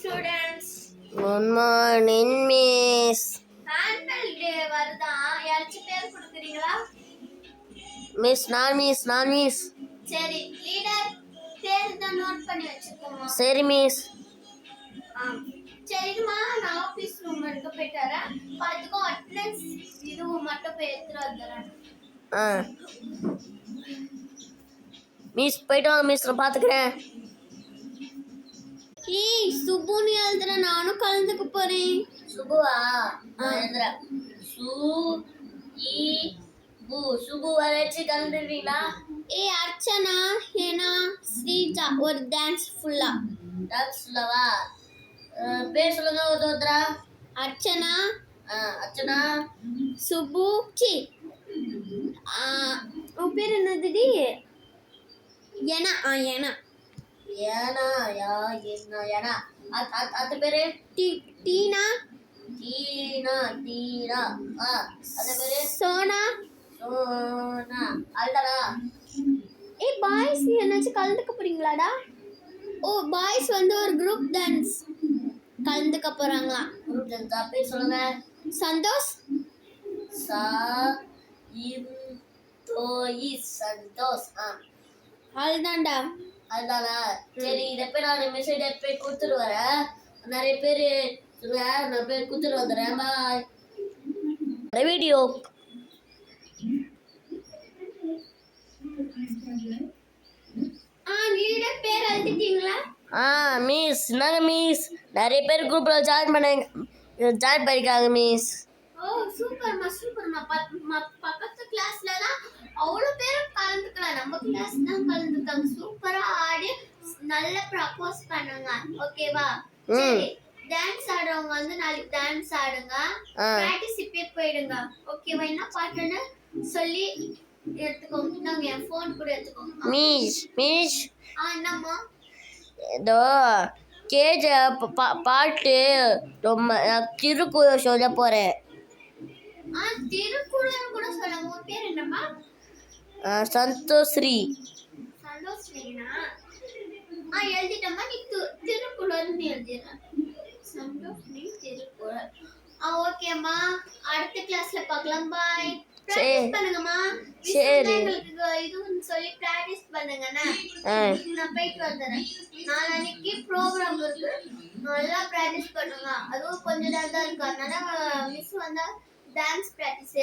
students. Good morning, miss. Annual day வருதா? யாராச்சும் பேர் கொடுக்குறீங்களா? மிஸ். சரி, லீடர் பேர் தான் நோட் பண்ணி வச்சுக்கோங்க. சரி மிஸ். சரிம்மா, நான் ஆபீஸ் ரூம் வரைக்கும் போயிட்டு வரேன். பார்த்துக்கோ, அட்டெண்டன்ஸ் இதுவும் மட்டும் போய் எடுத்துட்டு வந்துடுறேன். மிஸ் போயிட்டு வாங்க மிஸ், நான் பார்த்துக்கிறேன். ஏய், சுபுன்னு எழுதுற, நானும் கலந்துக்க போறேன். சுபுவா? எழுதுறேன். சுபு வரைச்சு கலந்துருவீங்களா? ஏய் அர்ச்சனா, ஏனா ஸ்ரீஜா ஒரு டான்ஸ் ஃபுல்லா. டான்ஸ் ஃபுல்லாவா? பேர் சொல்லுங்க ஒருத்தரா. அர்ச்சனா. அர்ச்சனா. சுபு. உன் பேர் என்னதுடி? ஏனா. அது பேரு டீனா. அது பேரு சோனா. அல்டரா. ஏய் பாய்ஸ், என்னாச்சும் கலந்துக்க போறீங்களாடா? ஓ, பாய்ஸ் வந்து ஒரு குரூப் டான்ஸ் கலந்துக்க போறாங்களா? குரூப் டான்ஸ் பேர் சொல்லுங்க. சந்தோஷ். சந்தோஷ். அதுதான்டா. அதுதானா? சரி, இதை போய் நான் மெசேஜ் போய் கொடுத்துட்டு வரேன். நிறைய பேர் சொல்லுவேன், நான் போய் கொடுத்துட்டு வந்துடுறேன். பாய். வீடியோ லீடர் பேர் எழுதிட்டீங்களா? மிஸ். என்னங்க மிஸ், நிறைய பேர் குரூப்பில் ஜாயின் பண்ணிருக்காங்க மிஸ். ஓ சூப்பர்மா. பக்கத்து கிளாஸ்ல தான் அவ்வளோ பேரும் கலந்துக்கலாம். நம்ம கிளாஸ் தான் கலந்துக்காங்க. சூப்பரா ஆடி நல்ல ப்ரப்போஸ் பண்ணுங்க. ஓகேவா? சரி, டான்ஸ் ஆடுறவங்க வந்து நாளைக்கு டான்ஸ் ஆடுங்க. பார்ட்டிசிபேட் போயிடுங்க. ஓகேவா? என்ன பாட்டுன்னு சொல்லி எடுத்துக்கோங்க. நாங்க என் ஃபோன் கூட எடுத்துக்கோங்க. மிஸ் என்னம்மா? ஏதோ கேஜ பாட்டு ரொம்ப திருக்குறள் சொல்ல போறேன். திருக்குறள் கூட சொல்லுங்க. உன் பேர் என்னம்மா? சந்தோஷ்ஸ்ரீ. சந்தோஷ்ஸ்ரீனா? எழுதிட்டம்மா. நீ திருக்குறள்னு எழுதிடுற. சந்தோஷ்ஸ்ரீ திருக்குறள். ஓகேம்மா, அடுத்த கிளாஸ்ல பார்க்கலாம். பாய். பிராக்டிஸ் பண்ணுங்கம்மா. சரி, இதுன்னு சொல்லி பிராக்டிஸ் பண்ணுங்கண்ணா. நான் போயிட்டு வந்துடுறேன். நாளைக்கு ப்ரோக்ராம் இருக்கு, நல்லா பிராக்டிஸ் பண்ணுங்க. அதுவும் கொஞ்ச நேரம் தான் இருக்கு, அதனால மிஸ் வந்தா டான்ஸ் பிராக்டிஸ்